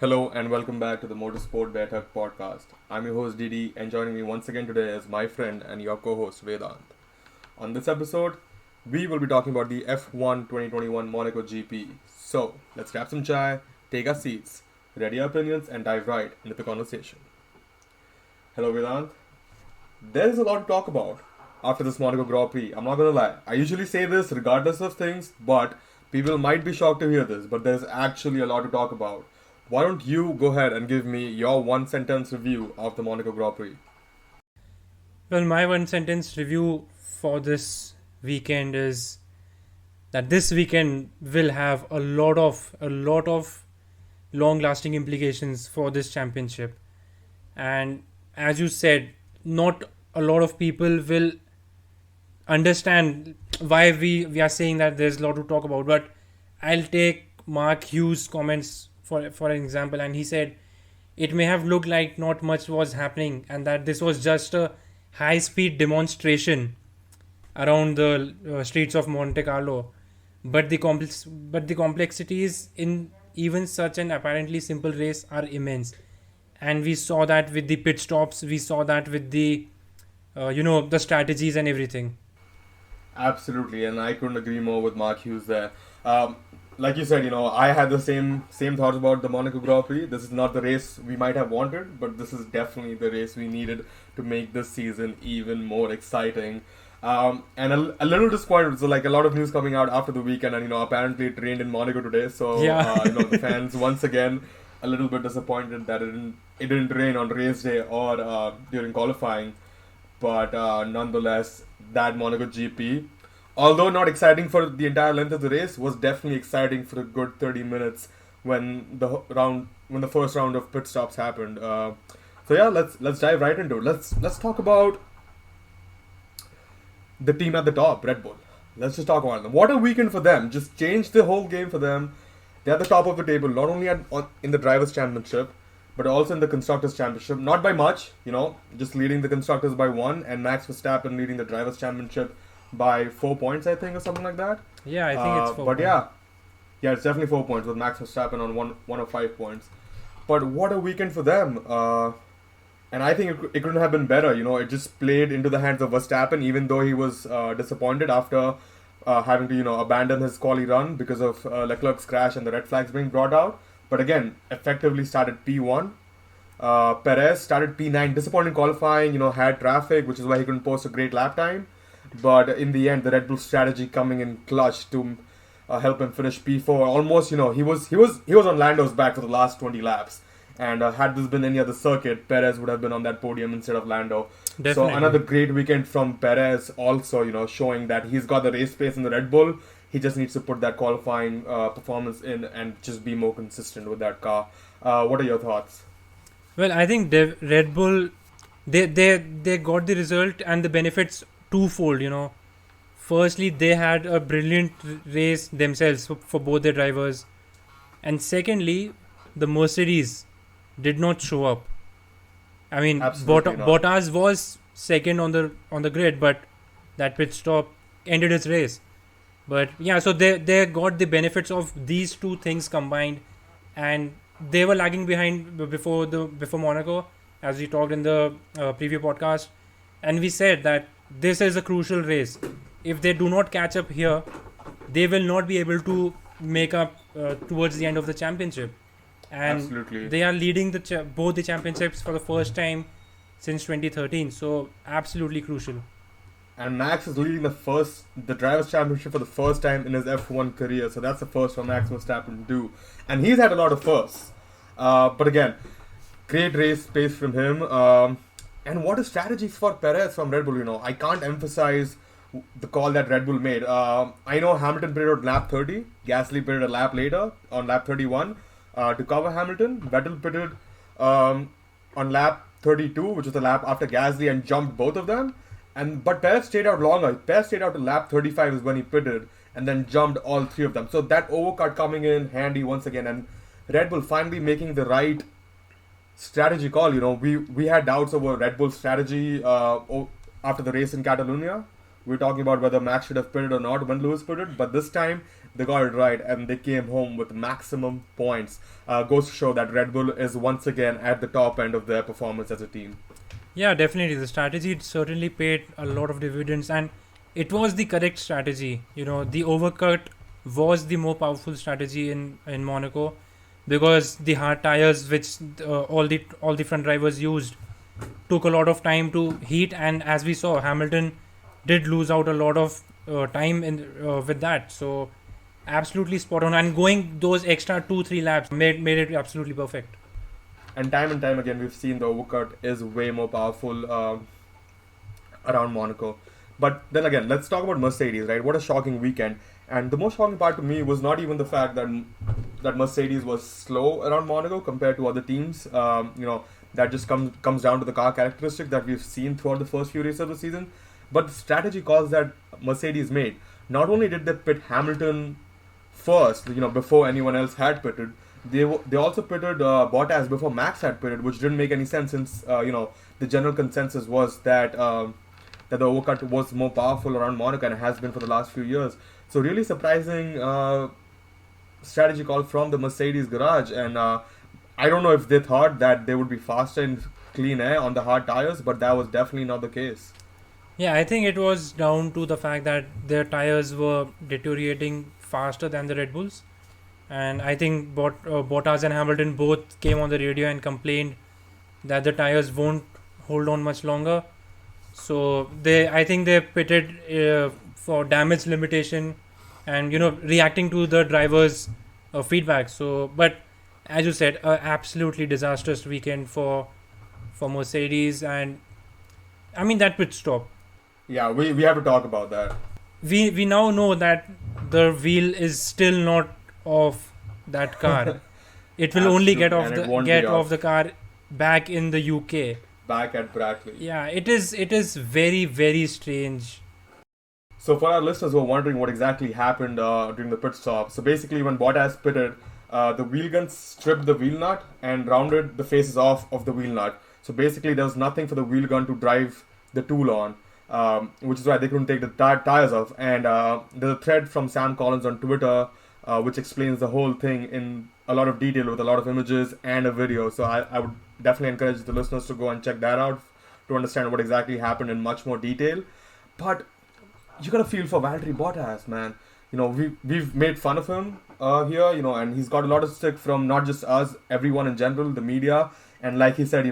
Hello and welcome back to the Motorsport Baithak podcast. I'm your host DD and joining me once again today is my friend and your co-host Vedant. On this episode, we will be talking about the F1 2021 Monaco GP. So, let's grab some chai, take our seats, ready our opinions and dive right into the conversation. Hello Vedant. There's a lot to talk about after this Monaco Grand Prix. I'm not gonna lie. I usually say this regardless of things, but people might be shocked to hear this, but there's actually a lot to talk about. Why don't you go ahead and give me your one sentence review of the Monaco Grand Prix? Well, my one sentence review for this weekend is that this weekend will have a lot of long lasting implications for this championship. And as you said, not a lot of people will understand why we are saying that there's a lot to talk about. But I'll take Mark Hughes' comments for an example, and he said it may have looked like not much was happening, and that this was just a high speed demonstration around the streets of Monte Carlo, but the complexities in even such an apparently simple race are immense, and we saw that with the pit stops, we saw that with the the strategies and everything. Absolutely, and I couldn't agree more with Mark Hughes there. Like you said, I had the same thoughts about the Monaco Grand Prix. This is not the race we might have wanted, but this is definitely the race we needed to make this season even more exciting. And a little disappointed. So, like a lot of news coming out after the weekend, and apparently it rained in Monaco today. So, Yeah. the fans once again a little bit disappointed that it didn't rain on race day or during qualifying. But nonetheless, that Monaco GP, although not exciting for the entire length of the race, was definitely exciting for a good 30 minutes when the first round of pit stops happened. So yeah, let's dive right into it. Let's talk about the team at the top, Red Bull. Let's just talk about them. What a weekend for them! Just changed the whole game for them. They're at the top of the table, not only in the drivers' championship, but also in the constructors' championship. Not by much, just leading the constructors by one, and Max Verstappen leading the drivers' championship by 4 points, I think, or something like that. Yeah, I think it's 4 But points. yeah, it's definitely 4 points with Max Verstappen on one of 5 points. But what a weekend for them! And I think it couldn't have been better. It just played into the hands of Verstappen, even though he was disappointed after having to abandon his quali run because of Leclerc's crash and the red flags being brought out. But again, effectively started P1. Perez started P9. Disappointing qualifying. Had traffic, which is why he couldn't post a great lap time. But in the end, the Red Bull strategy coming in clutch to help him finish P4. Almost, he was on Lando's back for the last 20 laps. And had this been any other circuit, Perez would have been on that podium instead of Lando. So Definitely. another great weekend from Perez. Also, showing that he's got the race pace in the Red Bull. He just needs to put that qualifying performance in and just be more consistent with that car. What are your thoughts? Well, I think Red Bull, they got the result and the benefits twofold. Firstly, they had a brilliant race themselves for both their drivers, and secondly, the Mercedes did not show up. I mean, Absolutely not. Bottas was second on the grid, but that pit stop ended his race. But yeah, so they got the benefits of these two things combined, and they were lagging behind before Monaco, as we talked in the preview podcast, and we said that this is a crucial race. If they do not catch up here, they will not be able to make up towards the end of the championship, and Absolutely. they are leading both the championships for the first time since 2013. So absolutely crucial. And Max is leading the drivers' championship for the first time in his F1 career. So that's the first for Max Verstappen to do, and he's had a lot of firsts. But again, great race pace from him. And what a strategy for Perez from Red Bull. I can't emphasize the call that Red Bull made. I know Hamilton pitted on lap 30. Gasly pitted a lap later on lap 31 to cover Hamilton. Vettel pitted on lap 32, which was the lap after Gasly, and jumped both of them. But Perez stayed out longer. Perez stayed out to lap 35 is when he pitted, and then jumped all three of them. So that overcut coming in handy once again, and Red Bull finally making the right strategy call. We had doubts over Red Bull's strategy after the race in Catalonia, we're talking about whether Max should have pitted or not when Lewis pitted, but this time they got it right and they came home with maximum points. Goes to show that Red Bull is once again at the top end of their performance as a team. Yeah, definitely. The strategy certainly paid a lot of dividends, and it was the correct strategy. The overcut was the more powerful strategy in Monaco, because the hard tires, which all the front drivers used, took a lot of time to heat, and as we saw, Hamilton did lose out a lot of time in with that. So absolutely spot on, and going those extra 2-3 laps made it absolutely perfect. And time again, we've seen the overcut is way more powerful around Monaco. But then again, let's talk about Mercedes, right? What a shocking weekend. And the most shocking part to me was not even the fact that Mercedes was slow around Monaco compared to other teams. That just comes down to the car characteristic that we've seen throughout the first few races of the season. But the strategy calls that Mercedes made. Not only did they pit Hamilton first, before anyone else had pitted, they also pitted Bottas before Max had pitted, which didn't make any sense since the general consensus was that that the overcut was more powerful around Monaco and has been for the last few years. So really surprising strategy call from the Mercedes garage, and I don't know if they thought that they would be faster in clean air on the hard tires, but that was definitely not the case. Yeah, I think it was down to the fact that their tires were deteriorating faster than the Red Bulls. And I think Bottas and Hamilton both came on the radio and complained that the tires won't hold on much longer. So I think they pitted for damage limitation and reacting to the drivers' feedback. So, but as you said, absolutely disastrous weekend for Mercedes, and I mean that pit stop. Yeah, we have to talk about that. We now know that the wheel is still not off that car. It will only get off the car back in the UK. Back at Brackley. Yeah, it is very, very strange. So for our listeners who are wondering what exactly happened during the pit stop, so basically when Bottas pitted, the wheel gun stripped the wheel nut and rounded the faces off of the wheel nut. So basically there was nothing for the wheel gun to drive the tool on, which is why they couldn't take the tires off. And there's a thread from Sam Collins on Twitter which explains the whole thing in a lot of detail with a lot of images and a video. So I would definitely encourage the listeners to go and check that out to understand what exactly happened in much more detail. But you gotta feel for Valtteri Bottas, man. We've made fun of him here, and he's got a lot of stick from not just us, everyone in general, the media, and like he said,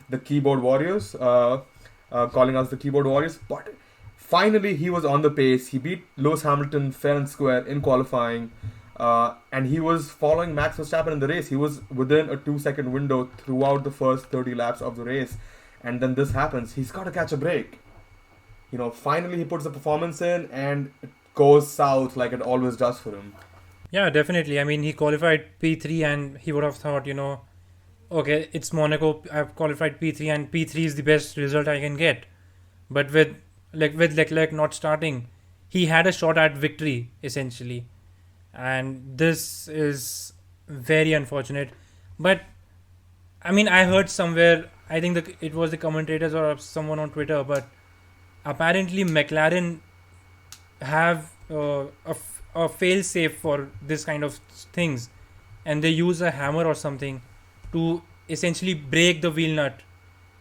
the keyboard warriors, calling us the keyboard warriors. But finally, he was on the pace. He beat Lewis Hamilton fair and square in qualifying, and he was following Max Verstappen in the race. He was within a 2-second window throughout the first 30 laps of the race, and then this happens. He's got to catch a break. Finally he puts the performance in, and it goes south like it always does for him. Yeah, definitely. I mean, he qualified P3 and he would have thought, okay, it's Monaco, I've qualified P3 and P3 is the best result I can get. But with Leclerc not starting, he had a shot at victory, essentially. And this is very unfortunate. But, I mean, I heard somewhere, I think it was the commentators or someone on Twitter, but apparently McLaren have a fail-safe for this kind of things, and they use a hammer or something to essentially break the wheel nut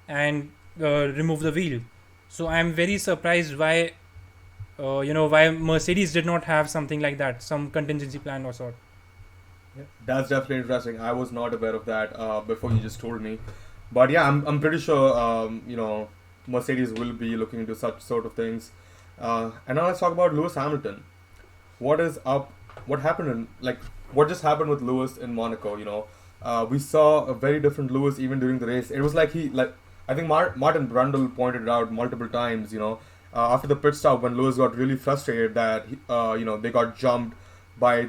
and remove the wheel. So I'm very surprised why Mercedes did not have something like that, some contingency plan or sort. Yeah, that's definitely interesting. I was not aware of that before you just told me. But yeah, I'm pretty sure Mercedes will be looking into such sort of things. And now let's talk about Lewis Hamilton. What is up? What happened what just happened with Lewis in Monaco? We saw a very different Lewis even during the race. It was I think Martin Brundle pointed it out multiple times. After the pit stop, when Lewis got really frustrated that they got jumped by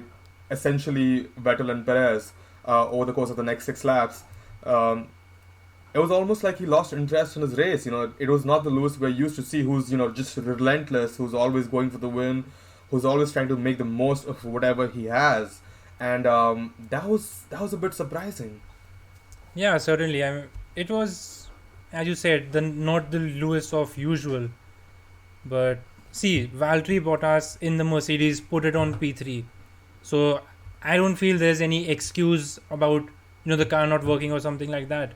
essentially Vettel and Perez over the course of the next 6 laps. It was almost like he lost interest in his race. It was not the Lewis we're used to see, who's just relentless, who's always going for the win, who's always trying to make the most of whatever he has. And that was a bit surprising. Yeah, certainly. I mean, it was, as you said, not the Lewis of usual, but see, Valtteri Bottas in the Mercedes put it on P3. So I don't feel there's any excuse about the car not working or something like that.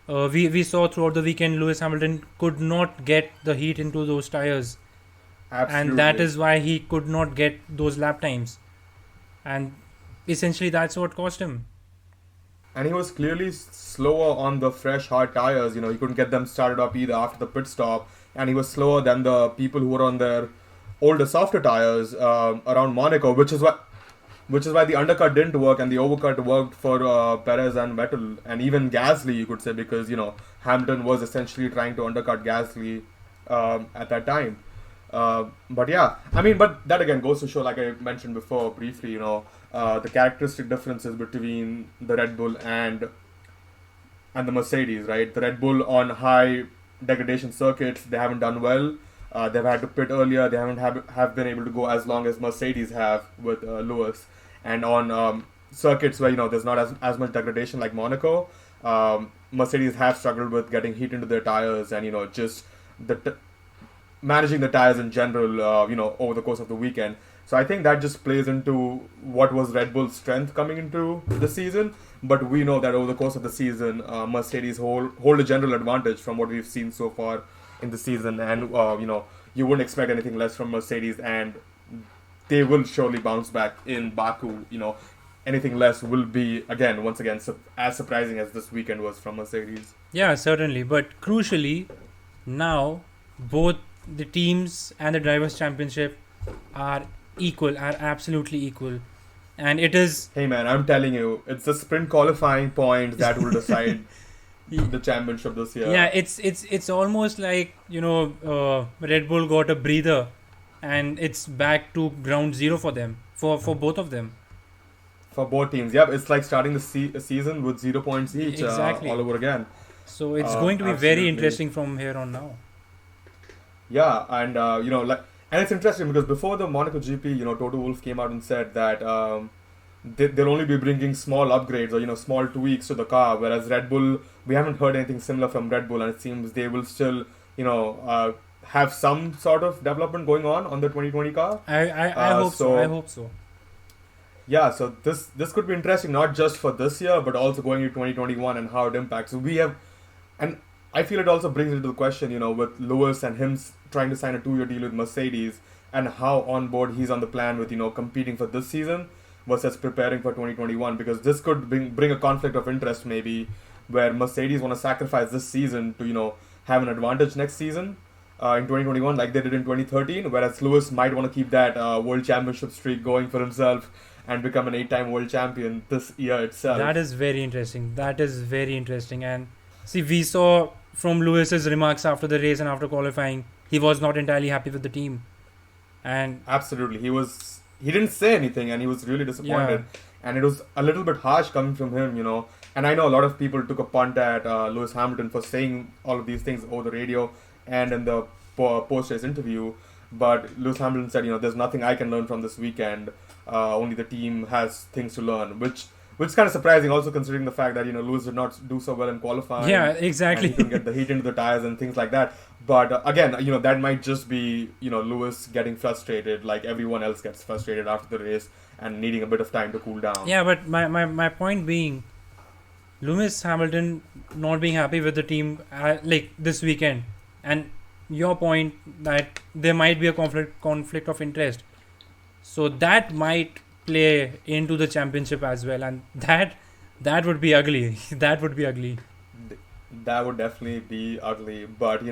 We saw throughout the weekend Lewis Hamilton could not get the heat into those tires, Absolutely. and that is why he could not get those lap times, and essentially that's what cost him. And he was clearly slower on the fresh hard tires. He couldn't get them started up either after the pit stop, and he was slower than the people who were on their older softer tires around Monaco, which is why the undercut didn't work and the overcut worked for Perez and Vettel and even Gasly, you could say, because Hamilton was essentially trying to undercut Gasly at that time. But yeah, but that again goes to show, like I mentioned before briefly, the characteristic differences between the Red Bull and the Mercedes, right? The Red Bull on high degradation circuits, they haven't done well. They've had to pit earlier. They haven't have been able to go as long as Mercedes have with Lewis. And on circuits where there's not as much degradation like Monaco, Mercedes have struggled with getting heat into their tires and just managing the tires in general. Over the course of the weekend. So I think that just plays into what was Red Bull's strength coming into the season. But we know that over the course of the season, Mercedes hold a general advantage from what we've seen so far in the season, and you wouldn't expect anything less from Mercedes, and they will surely bounce back in Baku. Anything less will be once again as surprising as this weekend was from Mercedes. Yeah, certainly. But crucially, now both the teams and the drivers' championship are absolutely equal, and it is. Hey man, I'm telling you, it's the sprint qualifying points that will decide the championship this year. Yeah, it's almost like Red Bull got a breather, and it's back to ground zero for them, for both of them. For both teams, yep, it's like starting the season with 0 points each, Exactly. all over again. So it's going to be very interesting from here on now. Yeah, and and it's interesting because before the Monaco GP, Toto Wolff came out and said that they'll only be bringing small upgrades or small tweaks to the car, whereas Red Bull, we haven't heard anything similar from Red Bull, and it seems they will still have some sort of development going on the 2020 car. I hope so. I hope so. Yeah, so this could be interesting, not just for this year, but also going into 2021 and how it impacts. So we have, and I feel it also brings into the question, with Lewis and him trying to sign a 2-year deal with Mercedes, and how on board he's on the plan with competing for this season versus preparing for 2021, because this could bring a conflict of interest maybe, where Mercedes want to sacrifice this season to have an advantage next season in 2021 like they did in 2013, whereas Lewis might want to keep that world championship streak going for himself and become an 8-time world champion this year itself. That is very interesting. And see, we saw from Lewis's remarks after the race and after qualifying, he was not entirely happy with the team. And absolutely, he didn't say anything, and he was really disappointed. Yeah. And it was a little bit harsh coming from him, And I know a lot of people took a punt at Lewis Hamilton for saying all of these things over the radio and in the post-race interview. But Lewis Hamilton said, there's nothing I can learn from this weekend. Only the team has things to learn, which is kind of surprising, also considering the fact that Lewis did not do so well in qualifying. Yeah, exactly. And he couldn't get the heat into the tires and things like that. But again, that might just be Lewis getting frustrated, like everyone else gets frustrated after the race and needing a bit of time to cool down. Yeah, but my point being, Lewis Hamilton not being happy with the team like this weekend, and your point that there might be a conflict of interest, so that might play into the championship as well, and that would be ugly. That would be ugly. That would definitely be ugly, but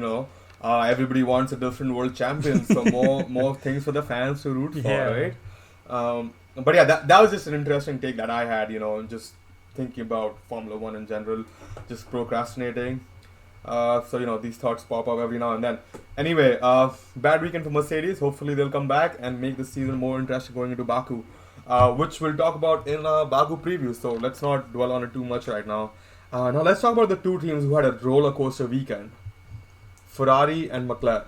everybody wants a different world champion, so more things for the fans to root for, right? But yeah, that was just an interesting take that I had, just thinking about Formula 1 in general, just procrastinating. So these thoughts pop up every now and then. Anyway, bad weekend for Mercedes. Hopefully they'll come back and make the season more interesting going into Baku, which we'll talk about in Baku preview. So let's not dwell on it too much right now. Now let's talk about the two teams who had a roller coaster weekend, Ferrari and McLaren.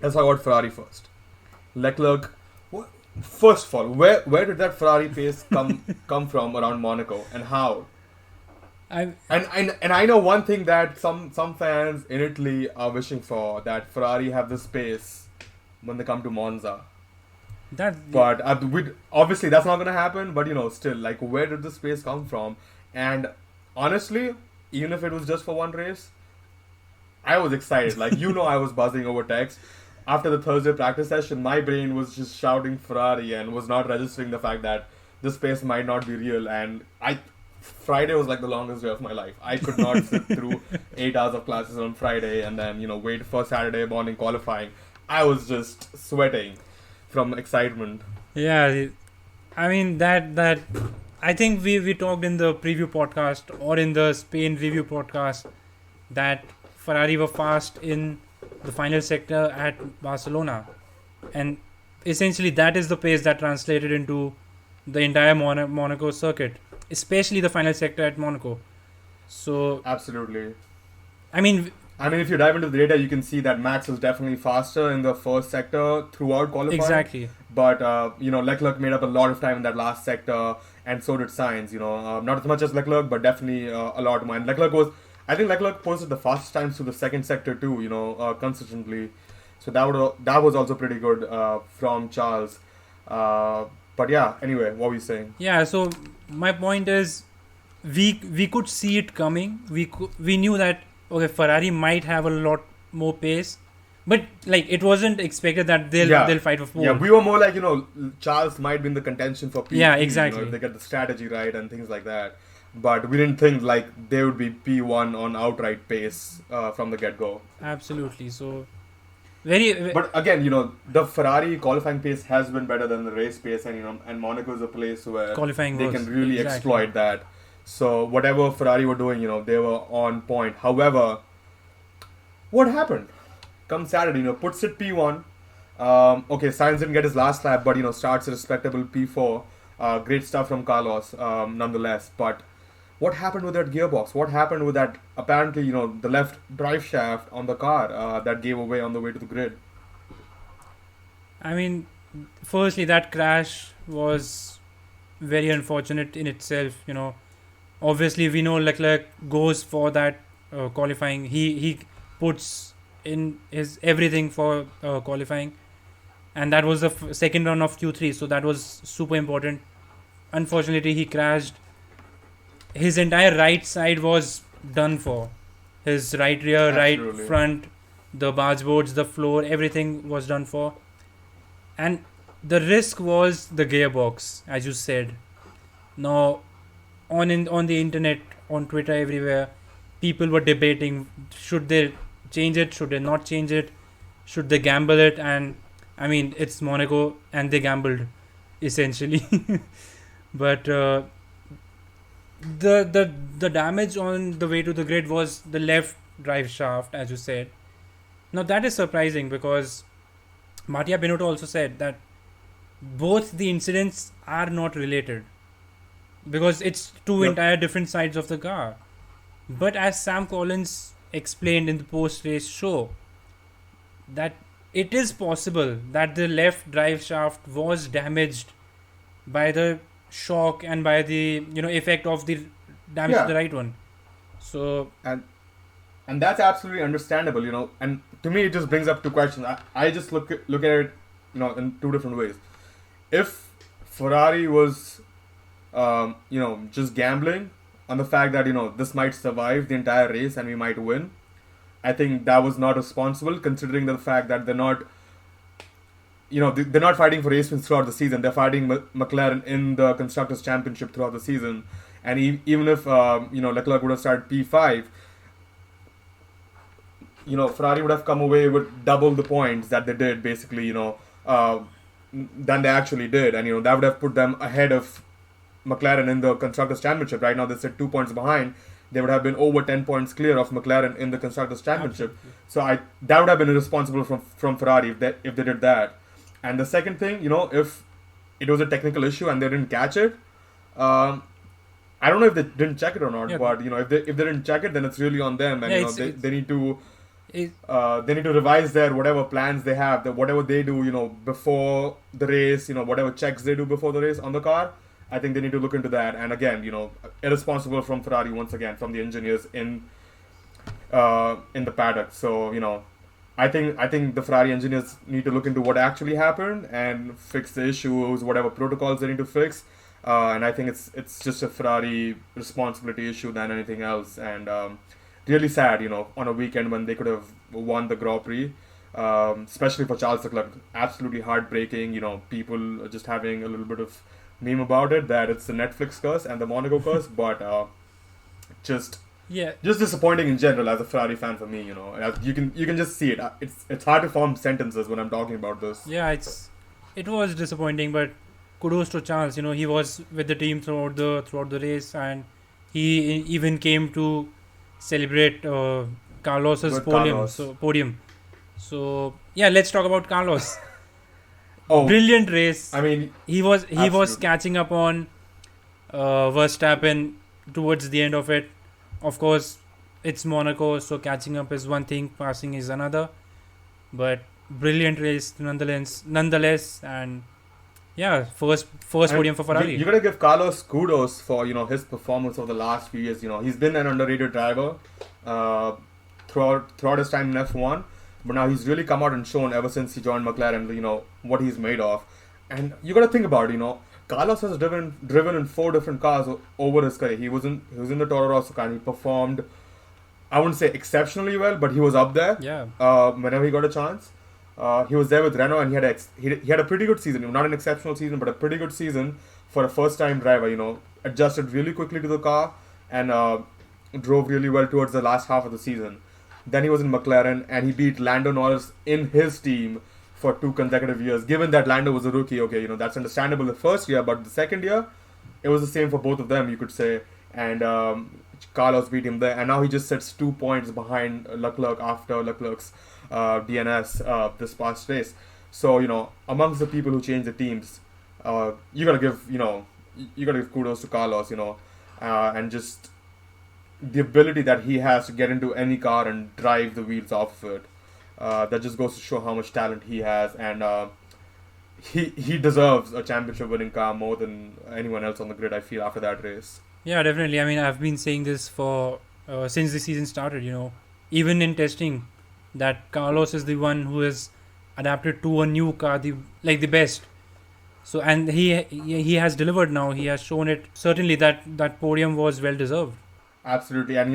Let's talk about Ferrari first. Leclerc. First of all, where did that Ferrari pace come from around Monaco, and how? And I know one thing that some fans in Italy are wishing for, that Ferrari have this pace when they come to Monza. That But obviously that's not going to happen. But still, like, where did this pace come from? And honestly, even if it was just for one race, I was excited. Like, I was buzzing over text. After the Thursday practice session, my brain was just shouting Ferrari and was not registering the fact that this pace might not be real. And Friday was like the longest day of my life. I could not sit through 8 hours of classes on Friday and then, wait for Saturday morning qualifying. I was just sweating from excitement. Yeah, I mean that I think we talked in the preview podcast or in the Spain review podcast that Ferrari were fast in the final sector at Barcelona, and essentially that is the pace that translated into the entire Monaco circuit, especially the final sector at Monaco. So absolutely, I mean, if you dive into the data, you can see that Max was definitely faster in the first sector throughout qualifying. Exactly. But, Leclerc made up a lot of time in that last sector, and so did Sainz, not as much as Leclerc, but definitely a lot more. And I think Leclerc posted the fastest times through the second sector too, consistently. So that was also pretty good from Charles. But yeah, anyway, what were you saying? Yeah, so my point is, we could see it coming. We knew that, okay, Ferrari might have a lot more pace, but like it wasn't expected that they'll fight for pole. Yeah, we were more like Charles might be in the contention for P3. Yeah, exactly. If they get the strategy right and things like that. But we didn't think like they would be P1 on outright pace from the get-go. Absolutely. So But again, the Ferrari qualifying pace has been better than the race pace, and Monaco is a place where qualifying they can really exploit that. So whatever Ferrari were doing, they were on point. However, what happened? Come Saturday, puts it P1. Okay, Sainz didn't get his last lap, but starts a respectable P4. Great stuff from Carlos, nonetheless. But what happened with that gearbox? What happened with that, apparently, the left drive shaft on the car that gave away on the way to the grid? I mean, firstly, that crash was very unfortunate in itself. Obviously, we know Leclerc goes for that qualifying. He puts in his everything for qualifying, and that was the second run of Q3. So that was super important. Unfortunately, he crashed. His entire right side was done for. His right rear, Absolutely. right front, the barge boards, the floor, everything was done for. And the risk was the gearbox, as you said. Now, on the internet, on Twitter, everywhere, people were debating, should they change it, should they not change it, should they gamble it? And I mean, it's Monaco and they gambled, essentially. But the damage on the way to the grid was the left drive shaft, as you said. Now that is surprising because Mattia Binotto also said that both the incidents are not related because it's two entire different sides of the car. But as Sam Collins explained in the post-race show, that it is possible that the left drive shaft was damaged by the shock and by the effect of the damage to the right one. So and that's absolutely understandable, and to me it just brings up two questions. I just look at it in two different ways. If Ferrari was just gambling on the fact that this might survive the entire race and we might win, I think that was not responsible, considering the fact that they're not fighting for race wins throughout the season. They're fighting McLaren in the Constructors' Championship throughout the season. And even if, Leclerc would have started P5, Ferrari would have come away with double the points that they did, basically, than they actually did. And, that would have put them ahead of McLaren in the Constructors' Championship. Right now, they sit 2 points behind. They would have been over 10 points clear of McLaren in the Constructors' Championship. Absolutely. So that would have been irresponsible from Ferrari if they did that. And the second thing, if it was a technical issue and they didn't catch it, I don't know if they didn't check it or not. But if they didn't check it, then it's really on them, and they need to revise their whatever plans they have, whatever they do, before the race, whatever checks they do before the race on the car. I think they need to look into that. And again, irresponsible from Ferrari once again, from the engineers in the paddock. So I think the Ferrari engineers need to look into what actually happened and fix the issues, whatever protocols they need to fix. And I think it's just a Ferrari responsibility issue than anything else. And really sad, on a weekend when they could have won the Grand Prix, especially for Charles Leclerc. Absolutely heartbreaking. People are just having a little bit of meme about it that it's the Netflix curse and the Monaco curse, but just Yeah, just disappointing in general as a Ferrari fan for me. As you can just see it. It's hard to form sentences when I'm talking about this. yeah, it was disappointing, but kudos to Charles. He was with the team throughout the race, and he even came to celebrate Carlos's With podium. Carlos. So yeah, let's talk about Carlos. Oh, Brilliant race. I mean, He was absolutely. catching up on Verstappen towards the end of it. Of course, it's Monaco, so catching up is one thing, passing is another. But brilliant race nonetheless, and yeah, first and podium for Ferrari. you gotta give Carlos kudos for his performance over the last few years. He's been an underrated driver uh, throughout his time in F1, but now he's really come out and shown ever since he joined McLaren. What he's made of, and you gotta think about it. Carlos has driven in 4 different cars over his career. He was in the Toro Rosso car. And he performed, I wouldn't say exceptionally well, but he was up there. Yeah, Whenever he got a chance. He was there with Renault, and he had a pretty good season. Not an exceptional season, but a pretty good season for a first-time driver. Adjusted really quickly to the car and drove really well towards the last half of the season. Then he was in McLaren, and he beat Lando Norris in his team for 2 consecutive years. Given that Lando was a rookie, okay, that's understandable the first year, but the second year, it was the same for both of them, you could say. And Carlos beat him there, and now he just sits 2 points behind Leclerc after Leclerc's DNS this past race. So amongst the people who changed the teams, you gotta give kudos to Carlos, and just the ability that he has to get into any car and drive the wheels off of it. That just goes to show how much talent he has, and he deserves a championship-winning car more than anyone else on the grid. I feel after that race. yeah, definitely. I mean, I've been saying this for since the season started. Even in testing, that Carlos is the one who has adapted to a new car, the best. So, and he has delivered now. He has shown it. Certainly, that podium was well deserved. Absolutely, and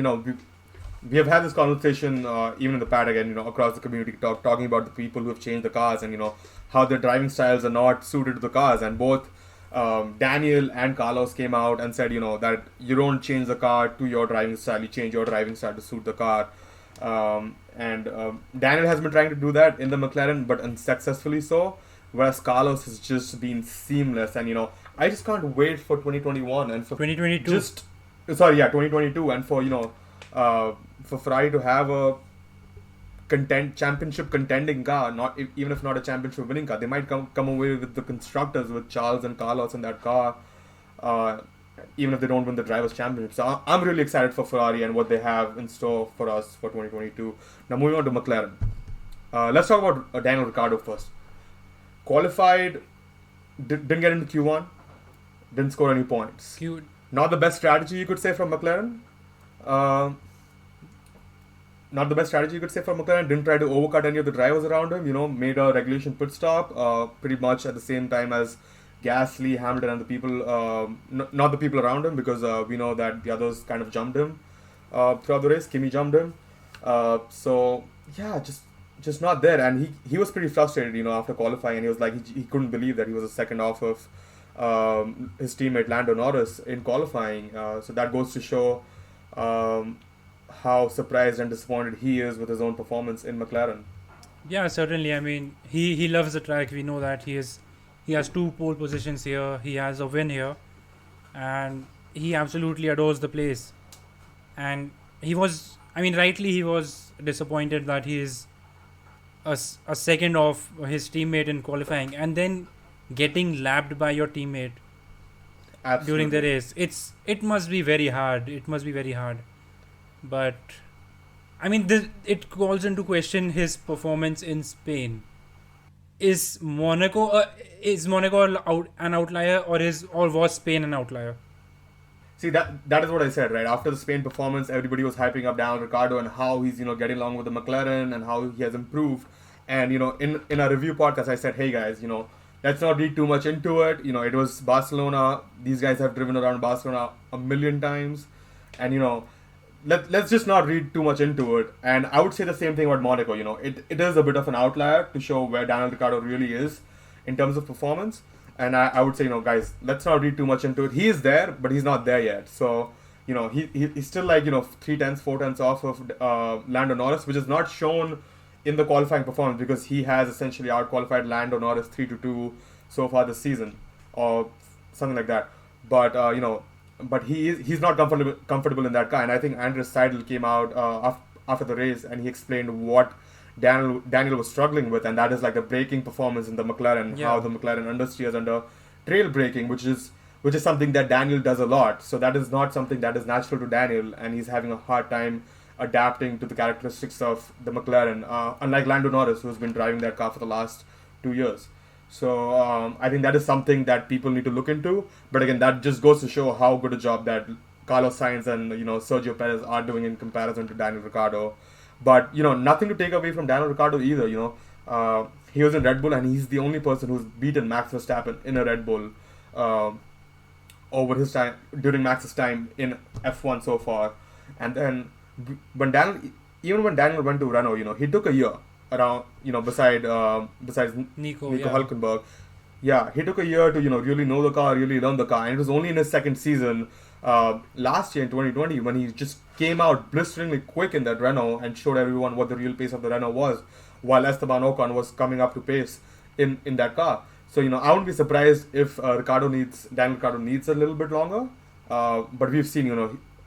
we have had this conversation even in the paddock and across the community, talking about the people who have changed the cars and how their driving styles are not suited to the cars. And both Daniel and Carlos came out and said that you don't change the car to your driving style, you change your driving style to suit the car. And Daniel has been trying to do that in the McLaren, but unsuccessfully so. Whereas Carlos has just been seamless, and I just can't wait for 2021 and for 2022. 2022, and for Ferrari to have a championship contending car, even if not a championship winning car. They might come away with the constructors with Charles and Carlos in that car, even if they don't win the drivers' championship. So I'm really excited for Ferrari and what they have in store for us for 2022. Now moving on to McLaren. Let's talk about Daniel Ricardo first. Qualified, didn't get into Q1, didn't score any points. Cute. Not the best strategy you could say from McLaren. Didn't try to overcut any of the drivers around him. Made a regulation pit stop pretty much at the same time as Gasly, Hamilton, and the people, not the people around him, because we know that the others kind of jumped him throughout the race. Kimi jumped him. So yeah, just not there. And he was pretty frustrated, after qualifying, and he was like, he couldn't believe that he was a second off of his teammate Lando Norris in qualifying. So that goes to show how surprised and disappointed he is with his own performance in McLaren. Yeah, certainly. I mean, he loves the track. We know that he has 2 pole positions here. He has a win here, and he absolutely adores the place. And rightly he was disappointed that he is a second off his teammate in qualifying, and then getting lapped by your teammate Absolutely. during the race. It must be very hard. But I mean, it calls into question his performance in Spain. Is Monaco an outlier, or was Spain an outlier? See, that is what I said, right? After the Spain performance, everybody was hyping up Daniel Ricardo and how he's, getting along with the McLaren and how he has improved. And, in our review podcast, I said, hey guys, let's not read too much into it. It was Barcelona. These guys have driven around Barcelona a million times. And, let's just not read too much into it. And I would say the same thing about Monaco. It is a bit of an outlier to show where Daniel Ricciardo really is in terms of performance. And I would say, guys, let's not read too much into it. He is there, but he's not there yet. So, he's still like, 4 tenths off of Lando Norris, which is not shown in the qualifying performance because he has essentially out-qualified Lando Norris 3-2 so far this season or something like that. But, but he's not comfortable in that car. And I think Andres Seidel came out after the race and he explained what Daniel was struggling with, and that is like the braking performance in the McLaren, how the McLaren understeers under trail braking, which is something that Daniel does a lot. So that is not something that is natural to Daniel, and he's having a hard time adapting to the characteristics of the McLaren, unlike Lando Norris, who's been driving that car for the last 2 years. So I think that is something that people need to look into. But again, that just goes to show how good a job that Carlos Sainz and Sergio Perez are doing in comparison to Daniel Ricciardo. But, nothing to take away from Daniel Ricciardo either, He was in Red Bull and he's the only person who's beaten Max Verstappen in a Red Bull over his time, during Max's time in F1 so far. And then, when Daniel went to Renault, he took a year around, besides Nico Hülkenberg. Yeah, he took a year to, really know the car, really learn the car. And it was only in his second season last year in 2020 when he just came out blisteringly quick in that Renault and showed everyone what the real pace of the Renault was, while Esteban Ocon was coming up to pace in that car. So I wouldn't be surprised if Daniel Ricciardo needs a little bit longer. But we've seen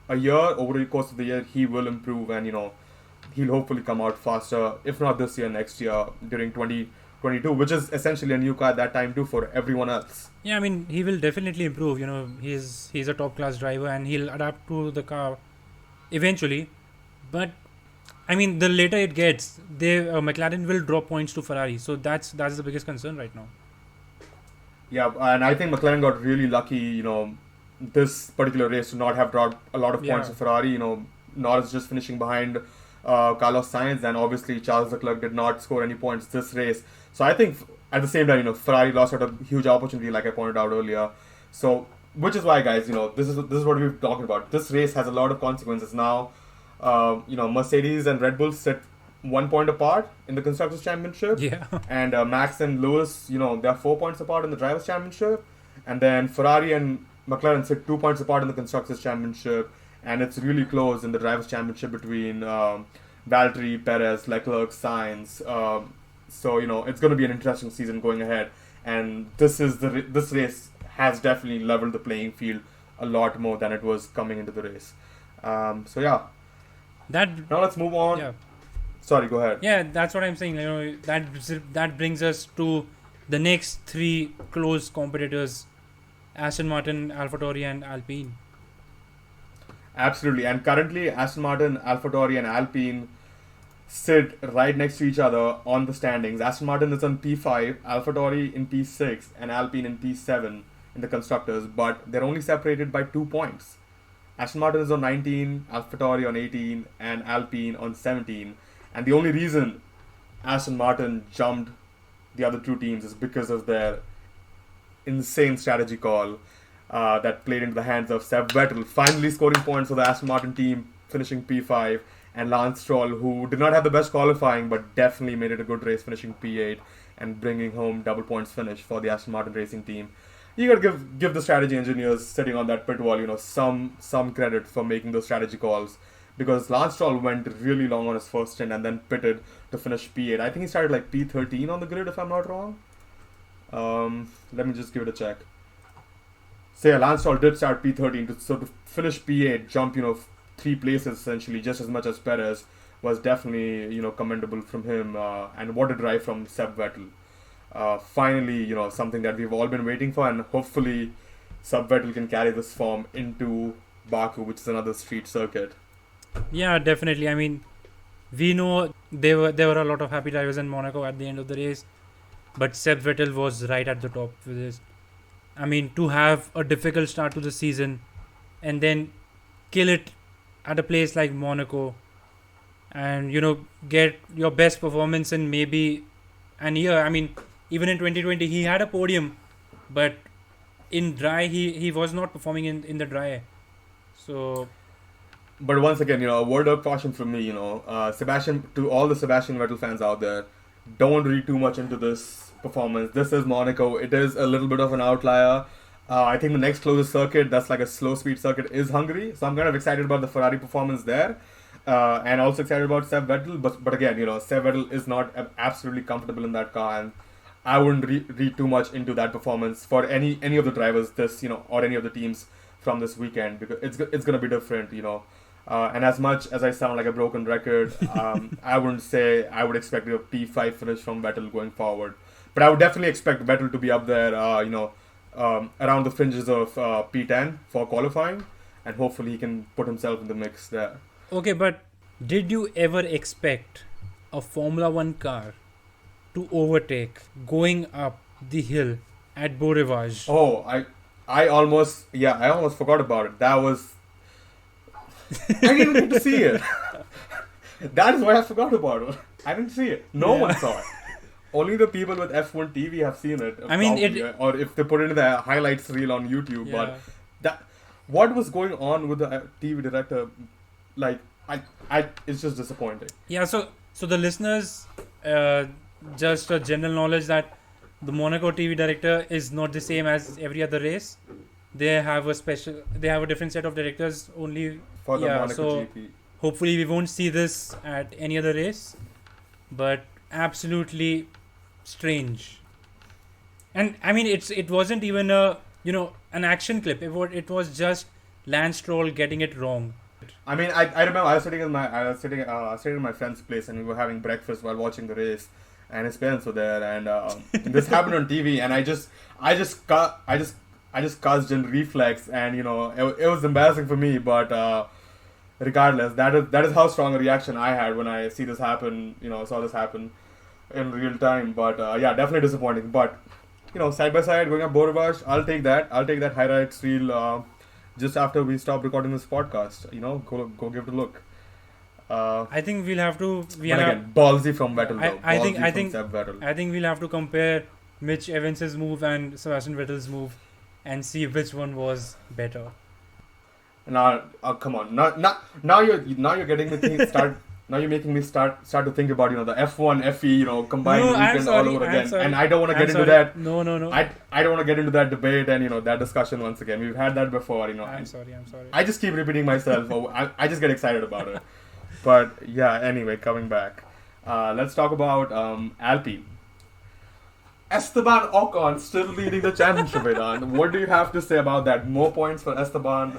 a year, over the course of the year, he will improve and he'll hopefully come out faster, if not this year, next year during 2022, which is essentially a new car at that time too for everyone else. Yeah, I mean, he will definitely improve. He's a top class driver and he'll adapt to the car eventually. But I mean, the later it gets, McLaren will drop points to Ferrari. So that's the biggest concern right now. Yeah, and I think McLaren got really lucky, this particular race to not have dropped a lot of points to Ferrari. Norris just finishing behind Carlos Sainz, and obviously Charles Leclerc did not score any points this race. So I think at the same time, Ferrari lost out a huge opportunity, like I pointed out earlier. So, which is why, guys, this is what we've talked about. This race has a lot of consequences now. Mercedes and Red Bull sit 1 point apart in the Constructors' Championship. Yeah. And Max and Lewis, they're 4 points apart in the Drivers' Championship. And then Ferrari and McLaren sit 2 points apart in the Constructors' Championship. And it's really close in the Drivers' Championship between Valtteri, Perez, Leclerc, Sainz. So, it's going to be an interesting season going ahead. And this race has definitely leveled the playing field a lot more than it was coming into the race. So, yeah. Now let's move on. Yeah. Sorry, go ahead. Yeah, that's what I'm saying. That brings us to the next 3 close competitors: Aston Martin, AlphaTauri, and Alpine. Absolutely, and currently Aston Martin, AlphaTauri, and Alpine sit right next to each other on the standings. Aston Martin is on P5, AlphaTauri in P6, and Alpine in P7 in the constructors, but they're only separated by 2 points. Aston Martin is on 19, AlphaTauri on 18, and Alpine on 17. And the only reason Aston Martin jumped the other 2 teams is because of their insane strategy call that played into the hands of Seb Vettel, finally scoring points for the Aston Martin team, finishing P5, and Lance Stroll, who did not have the best qualifying but definitely made it a good race, finishing P8 and bringing home double points finish for the Aston Martin racing team. You gotta give the strategy engineers sitting on that pit wall, some credit for making those strategy calls, because Lance Stroll went really long on his first stint and then pitted to finish P8. I think he started like P13 on the grid, if I'm not wrong. Let me just give it a check. So yeah, Lance Stroll did start P13, to finish P8, jump 3 places essentially, just as much as Perez, was definitely commendable from him. And what a drive from Seb Vettel. Finally, something that we've all been waiting for, and hopefully Seb Vettel can carry this form into Baku, which is another street circuit. Yeah, definitely. I mean, we know there were a lot of happy drivers in Monaco at the end of the race, but Seb Vettel was right at the top with this. I mean, to have a difficult start to the season and then kill it at a place like Monaco, and get your best performance in maybe an year. I mean, even in 2020 he had a podium, but in dry he was not performing in the dry. So, but once again, a word of caution from me, Sebastian, to all the Sebastian Vettel fans out there, don't read too much into this performance. This is Monaco. It is a little bit of an outlier. I think the next closest circuit, that's like a slow speed circuit, is Hungary. So I'm kind of excited about the Ferrari performance there. And also excited about Seb Vettel. But again, Seb Vettel is not absolutely comfortable in that car. And I wouldn't read too much into that performance for any of the drivers or any of the teams from this weekend, because it's going to be different, and as much as I sound like a broken record, I wouldn't say I would expect a P5 finish from Vettel going forward. But I would definitely expect Vettel to be up there, around the fringes of P10 for qualifying, and hopefully he can put himself in the mix there. Okay, but did you ever expect a Formula 1 car to overtake going up the hill at Beau Rivage? Oh, I almost forgot about it. That was... I didn't even get to see it. That is why I forgot about it. I didn't see it. No one saw it. Only the people with F1 TV have seen it. I mean, or if they put it in the highlights reel on YouTube. Yeah. But what was going on with the TV director? Like, it's just disappointing. Yeah. So the listeners, just a general knowledge that the Monaco TV director is not the same as every other race. They have a different set of directors only for the Monaco GP. Hopefully we won't see this at any other race, but absolutely strange. And I mean, it wasn't even an action clip. It was just Lance Stroll getting it wrong. I mean, I remember I was sitting in my friend's place, and we were having breakfast while watching the race, and his parents were there, and this happened on TV, and I just cussed in reflex, and it was embarrassing for me, but regardless, that is how strong a reaction I had when I saw this happen in real time. But yeah, definitely disappointing. But side by side going up Beau Rivage, I'll take that highlights reel just after we stop recording this podcast. Go give it a look. I think we'll have to. Ballsy from Vettel. I think we'll have to compare Mitch Evans's move and Sebastian Vettel's move, and see which one was better. Now, come on! Now you're getting the thing start. Now you're making me start to think about the F1, FE, combined weekend all over again, and I don't want to get into that. No. I don't want to get into that debate and that discussion once again. We've had that before. I'm sorry. I just keep repeating myself. I just get excited about it. But yeah, anyway, coming back, let's talk about Alpine. Esteban Ocon still leading the championship, Vedant. What do you have to say about that? More points for Esteban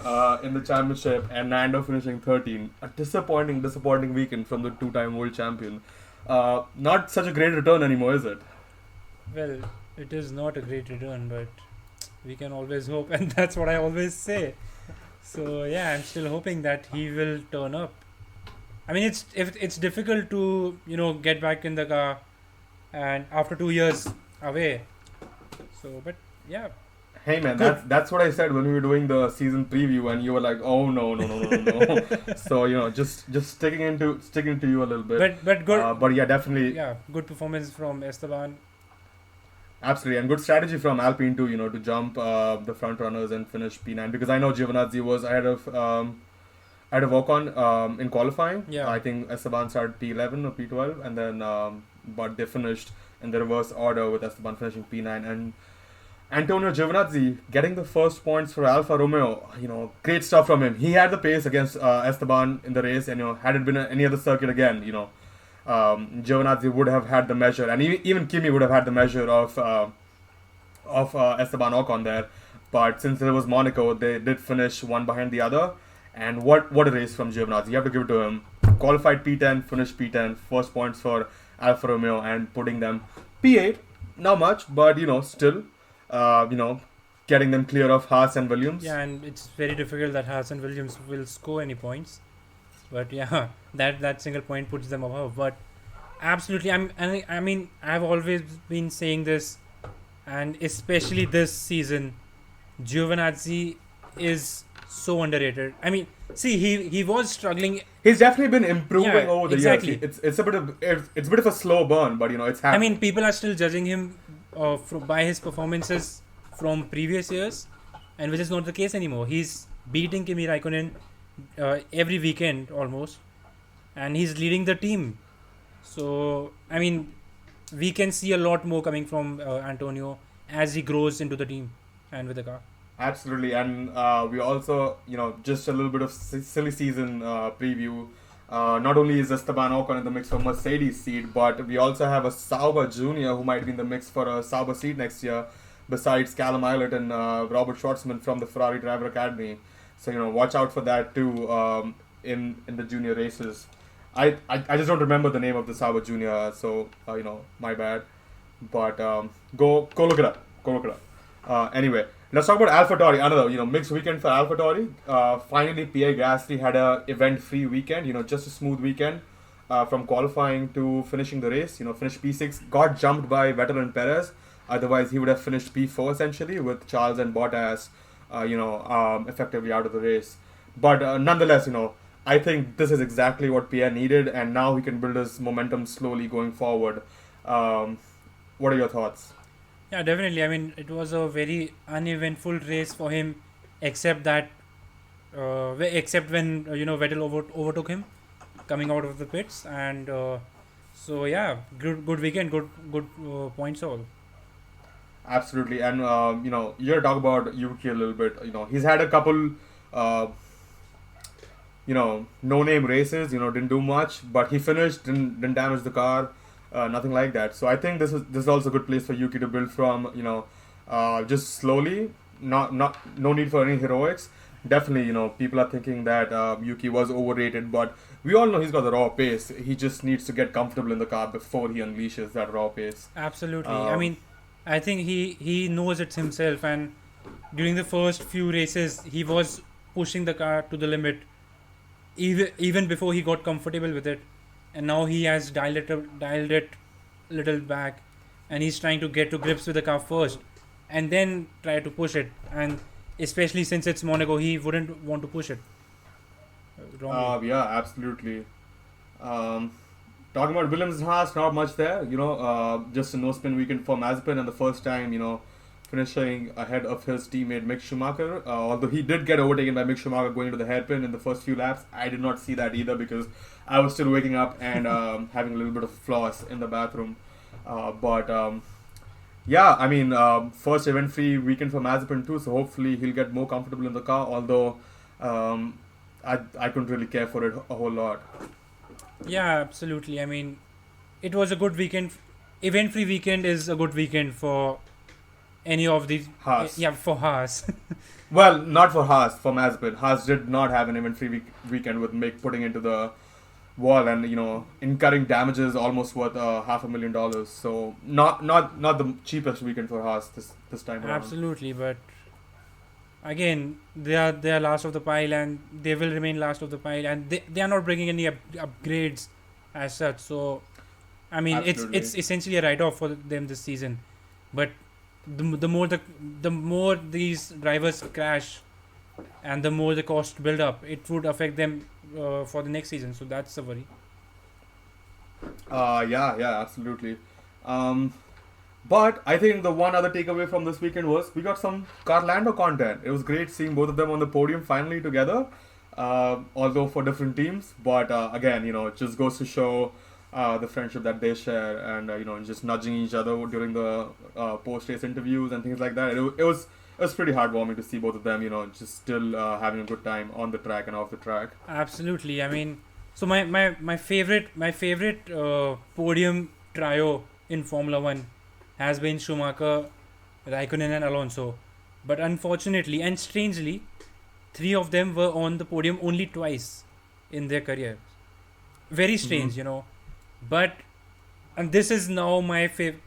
in the championship, and Nando finishing 13. A disappointing weekend from the two-time world champion. Not such a great return anymore, is it? Well, it is not a great return, but we can always hope, and that's what I always say. So yeah, I'm still hoping that he will turn up. I mean, it's difficult to get back in the car, and after 2 years away. So, but yeah. Hey man, that's what I said when we were doing the season preview, and you were like, "Oh no." So just sticking to you a little bit. But good. But yeah, definitely. Yeah, good performance from Esteban. Absolutely, and good strategy from Alpine too. To jump the front runners and finish P9, because I know Giovinazzi was ahead of Ocon in qualifying. Yeah. I think Esteban started P11 or P12, and then but they finished in the reverse order, with Esteban finishing P9, and Antonio Giovinazzi getting the first points for Alfa Romeo. Great stuff from him. He had the pace against Esteban in the race, and had it been any other circuit again, Giovinazzi would have had the measure, and even Kimi would have had the measure of Esteban Ocon there. But since it was Monaco, they did finish one behind the other. And what a race from Giovinazzi. You have to give it to him. Qualified P10, finished P10, first points for Alfa Romeo, and putting them P8. Not much, but still, getting them clear of Haas and Williams. Yeah, and it's very difficult that Haas and Williams will score any points. But yeah, that single point puts them above. But absolutely, I mean, I've always been saying this, and especially this season, Giovinazzi is so underrated. I mean, see, he was struggling. He's definitely been improving Yeah, over the exactly. years. It's a bit of a slow burn, but it's I happening. mean, people are still judging him by his performances from previous years, and which is not the case anymore. He's beating Kimi Raikkonen every weekend almost, and he's leading the team. So, I mean, we can see a lot more coming from Antonio as he grows into the team and with the car. Absolutely, and we also, just a little bit of silly season preview. Not only is Esteban Ocon in the mix for Mercedes seat, but we also have a Sauber Junior who might be in the mix for a Sauber seat next year, besides Callum Eilert and Robert Schwartzman from the Ferrari Driver Academy. So watch out for that too in the junior races. I just don't remember the name of the Sauber Junior, so my bad. But go look it up. Go look it up. Anyway, let's talk about AlphaTauri. Another mixed weekend for AlphaTauri. Finally, Pierre Gasly had a event-free weekend. Just a smooth weekend from qualifying to finishing the race. Finished P6, got jumped by Vettel and Perez. Otherwise, he would have finished P4 essentially with Charles and Bottas, effectively out of the race. But nonetheless, I think this is exactly what Pierre needed, and now he can build his momentum slowly going forward. What are your thoughts? Yeah, definitely. I mean, it was a very uneventful race for him, except that, except when Vettel overtook him, coming out of the pits, and so yeah, good weekend, good points all. Absolutely, and you gotta talk about Yuki a little bit. He's had a couple, no-name races. Didn't do much, but he finished, didn't damage the car, nothing like that. So I think this is also a good place for Yuki to build from. Just slowly, no need for any heroics. Definitely, people are thinking that Yuki was overrated, but we all know he's got the raw pace. He just needs to get comfortable in the car before he unleashes that raw pace. Absolutely. I mean, I think he knows it himself, and during the first few races, he was pushing the car to the limit, even before he got comfortable with it, and now he has dialed it little back, and he's trying to get to grips with the car first, and then try to push it. And especially since it's Monaco, he wouldn't want to push it. Wrongly. Yeah, absolutely. Talking about Williams and Haas, not much there. Just a no-spin weekend for Mazepin, and the first time, finishing ahead of his teammate Mick Schumacher. Although he did get overtaken by Mick Schumacher going into the hairpin in the first few laps. I did not see that either because I was still waking up and having a little bit of floss in the bathroom. Yeah, I mean, first event-free weekend for Mazepin too, so hopefully he'll get more comfortable in the car, although I couldn't really care for it a whole lot. Yeah, absolutely. I mean, it was a good weekend. Event-free weekend is a good weekend for any of these. Haas. Yeah, for Haas. Well, not for Haas, for Mazepin. Haas did not have an event-free weekend with Mick putting into the wall and incurring damages almost worth $500,000. So not the cheapest weekend for Haas this time around. Absolutely, but again, they are last of the pile, and they will remain last of the pile, and they are not bringing any upgrades as such. So, I mean, Absolutely. it's essentially a write-off for them this season. But the more these drivers crash, and the more the cost build up, it would affect them for the next season. So that's a worry. Yeah, absolutely. But I think the one other takeaway from this weekend was we got some Carlando content. It was great seeing both of them on the podium finally together, although for different teams. But again, it just goes to show the friendship that they share, and just nudging each other during the post-race interviews and things like that. It was pretty heartwarming to see both of them, just still having a good time on the track and off the track. Absolutely. I mean, so my favorite podium trio in Formula One has been Schumacher, Raikkonen, and Alonso. But unfortunately and strangely, three of them were on the podium only twice in their career. Very strange, But and this is now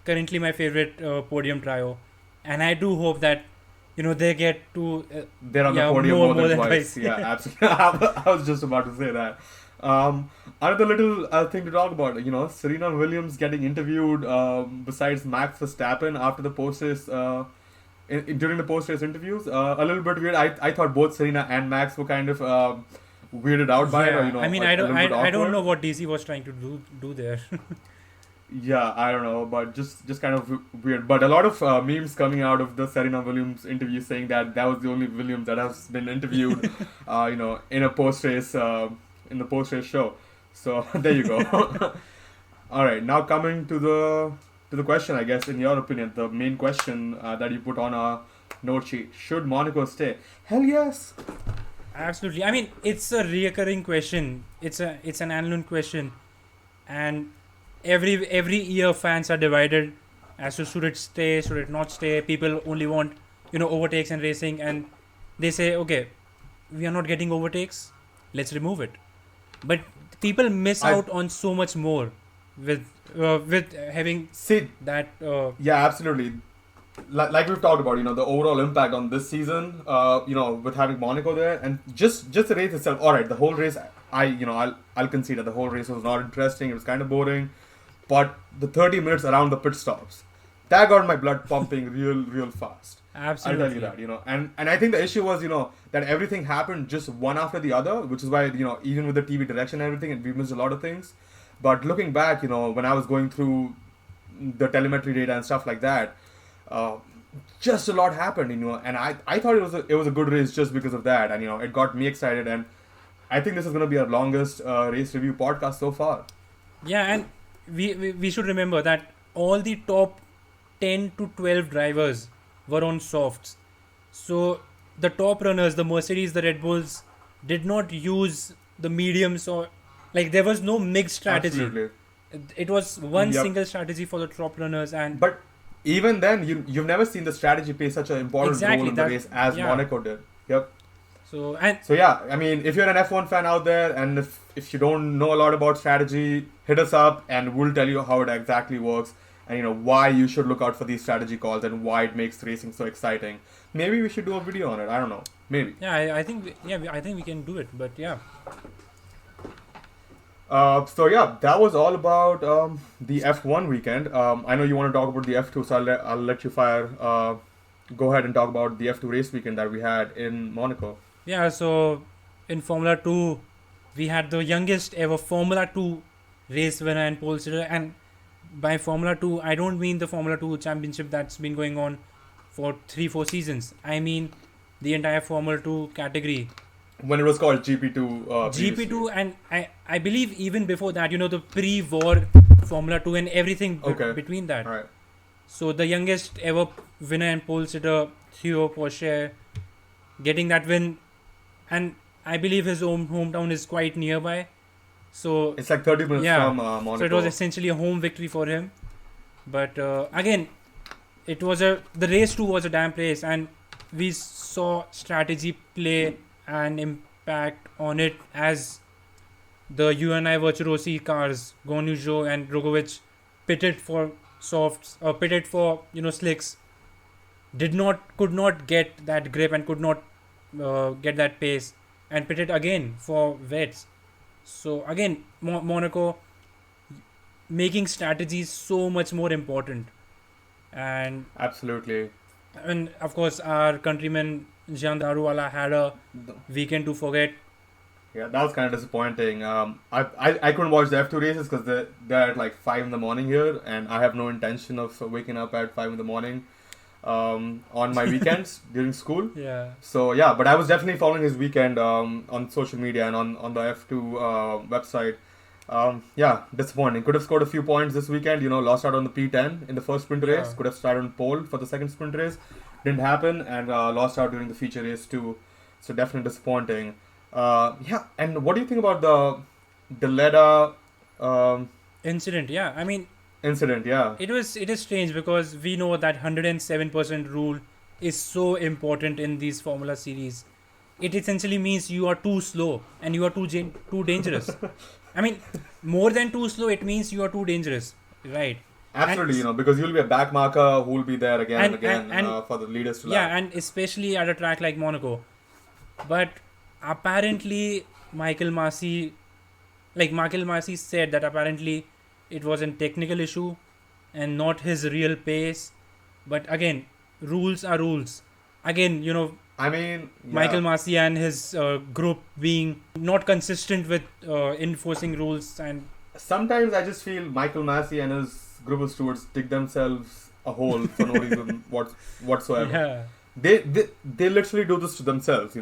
currently my favorite podium trio, and I do hope that they get to they're on the podium more than twice. Yeah, absolutely. I was just about to say that. Another little thing to talk about, Serena Williams getting interviewed besides Max Verstappen after the post-race during the post-race interviews. A little bit weird. I thought both Serena and Max were kind of weirded out by it, or I mean, a little bit I don't awkward. know what DC was trying to do there. Yeah, I don't know, but just kind of weird. But a lot of memes coming out of the Serena Williams interview saying that that was the only Williams that has been interviewed, in a post-race in the post-race show. So there you go. All right, now coming to the question, I guess, in your opinion, the main question that you put on our note sheet: should Monaco stay? Hell yes. Absolutely. I mean, it's a reoccurring question. It's an annual question, and every year fans are divided as to should it stay, should it not stay. People only want overtakes and racing, and they say, okay, we are not getting overtakes, let's remove it. But people miss out on so much more with having See, that. yeah, absolutely. Like we've talked about, the overall impact on this season, with having Monaco there, and just the race itself. All right, the whole race, I'll concede that the whole race was not interesting. It was kind of boring, but the 30 minutes around the pit stops, that got my blood pumping real fast. Absolutely. I'll tell you that, and I think the issue was, that everything happened just one after the other, which is why, even with the TV direction and everything, and we missed a lot of things. But looking back, when I was going through the telemetry data and stuff like that, just a lot happened, and I thought it was a good race just because of that, and it got me excited, and I think this is going to be our longest race review podcast so far. Yeah, and we should remember that all the top 10 to 12 drivers were on softs. So the top runners, the Mercedes, the Red Bulls, did not use the mediums, or there was no mixed strategy. Absolutely. It was one single strategy for the top runners, but even then, you've never seen the strategy play such an important role in the race as Monaco did. Yep. So yeah, I mean, if you're an F1 fan out there, and if you don't know a lot about strategy, hit us up and we'll tell you how it exactly works, and why you should look out for these strategy calls and why it makes racing so exciting. Maybe we should do a video on it. I don't know. Maybe. Yeah, I think we can do it. But yeah. So yeah, that was all about the F1 weekend. I know you want to talk about the F2, so I'll let you fire. Go ahead and talk about the F2 race weekend that we had in Monaco. Yeah, so in Formula 2, we had the youngest ever Formula 2 race winner and pole sitter. And by Formula 2, I don't mean the Formula 2 championship that's been going on for 3-4 seasons. I mean the entire Formula 2 category. When it was called GP2. GP2, and I believe even before that, the pre-war Formula 2 and everything between that. Right. So the youngest ever winner and pole sitter, Theo Porsche, getting that win, and I believe his hometown is quite nearby. So it's like 30 minutes from Monaco. So it was essentially a home victory for him. But again, the race 2 was a damn race, and we saw strategy play and impact on it as the UNI Virtuosi cars, Guanyu Zhou and Rogovic, pitted for softs, pitted for slicks, could not get that grip and could not get that pace, and pitted again for wets. So again, Monaco making strategies so much more important. And absolutely. And of course, our countryman Jean Daruwala had a weekend to forget. Yeah, that was kind of disappointing. I couldn't watch the F2 races because they're at like 5 in the morning here, and I have no intention of waking up at 5 in the morning on my weekends during school. Yeah. So yeah, but I was definitely following his weekend on social media and on the F2 website. Yeah, disappointing. Could have scored a few points this weekend. Lost out on the P10 in the first sprint race. Could have started on pole for the second sprint race. Didn't happen, and lost out during the feature race too. So definitely disappointing. Yeah, and what do you think about the Leda incident? Yeah, I mean incident. Yeah, it is strange because we know that 107% rule is so important in these Formula series. It essentially means you are too slow and you are too dangerous. I mean, more than too slow, it means you are too dangerous, right? Absolutely, because you'll be a back marker who will be there again and again for the leaders to lap. Yeah, and especially at a track like Monaco. But apparently, Michael Masi said that apparently it was a technical issue and not his real pace. But again, rules are rules. Again, I mean, Michael Masi and his group being not consistent with enforcing rules, and sometimes I just feel Michael Masi and his group of stewards dig themselves a hole for no reason whatsoever. yeah, They literally do this to themselves,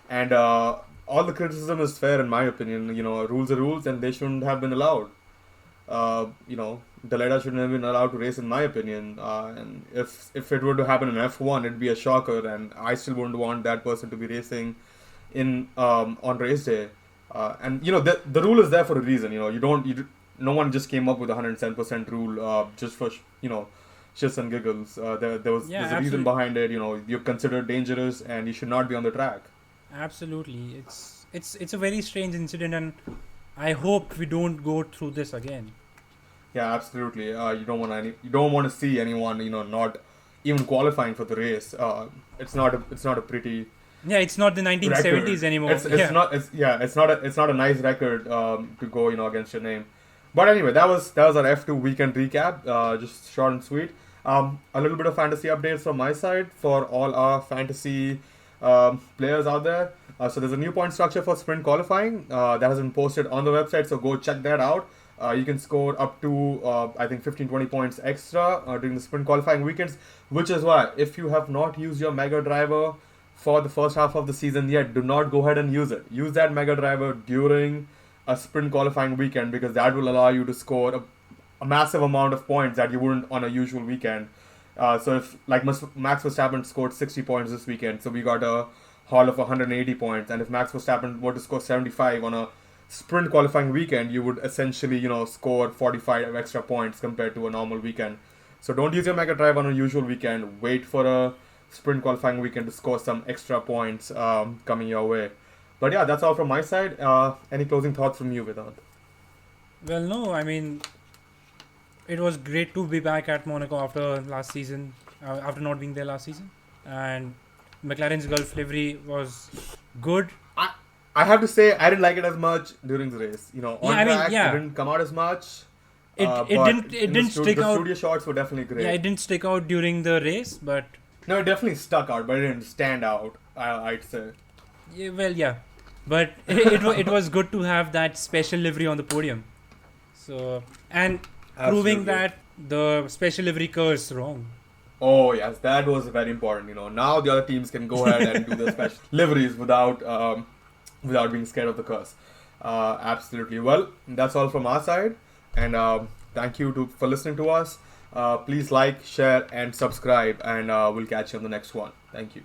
and all the criticism is fair in my opinion. Rules are rules, and they shouldn't have been allowed. Deleda shouldn't have been allowed to race in my opinion. And if it were to happen in F1, it'd be a shocker, and I still wouldn't want that person to be racing in on race day. And the rule is there for a reason. No one just came up with a 107% rule just for shits and giggles. There's a reason behind it. You're considered dangerous and you should not be on the track. Absolutely, it's a very strange incident, and I hope we don't go through this again. Yeah, absolutely. You don't want to see anyone not even qualifying for the race. It's not a pretty. Yeah, it's not the 1970s record anymore. It's not a nice record to go against your name. But anyway, that was our F2 weekend recap. Just short and sweet. A little bit of fantasy updates from my side for all our fantasy players out there. So there's a new point structure for sprint qualifying that has been posted on the website. So go check that out. You can score up to I think 15-20 points extra during the sprint qualifying weekends. Which is why if you have not used your Mega Driver for the first half of the season yet, do not go ahead and use it. Use that Mega Driver during a sprint qualifying weekend, because that will allow you to score a massive amount of points that you wouldn't on a usual weekend. So if like Max Verstappen scored 60 points this weekend, so we got a haul of 180 points, and if Max Verstappen were to score 75 on a sprint qualifying weekend, you would essentially score 45 extra points compared to a normal weekend. So don't use your Mega Drive on a usual weekend. Wait for a sprint qualifying weekend to score some extra points coming your way. But yeah, that's all from my side. Any closing thoughts from you, Vedant? Well, no, I mean, it was great to be back at Monaco after last season, after not being there last season. And McLaren's Gulf livery was good. I have to say, I didn't like it as much during the race. Track, it didn't come out as much. It didn't stick out. The studio shots were definitely great. Yeah, it didn't stick out during the race, but... No, it definitely stuck out, but it didn't stand out, I'd say. Yeah, well, yeah. But it was good to have that special livery on the podium. So, and proving that the special livery curse wrong. Oh yes, that was very important. Now the other teams can go ahead and do their special liveries without being scared of the curse. Absolutely. Well, that's all from our side, and thank you for listening to us. Please like, share, and subscribe, and we'll catch you on the next one. Thank you.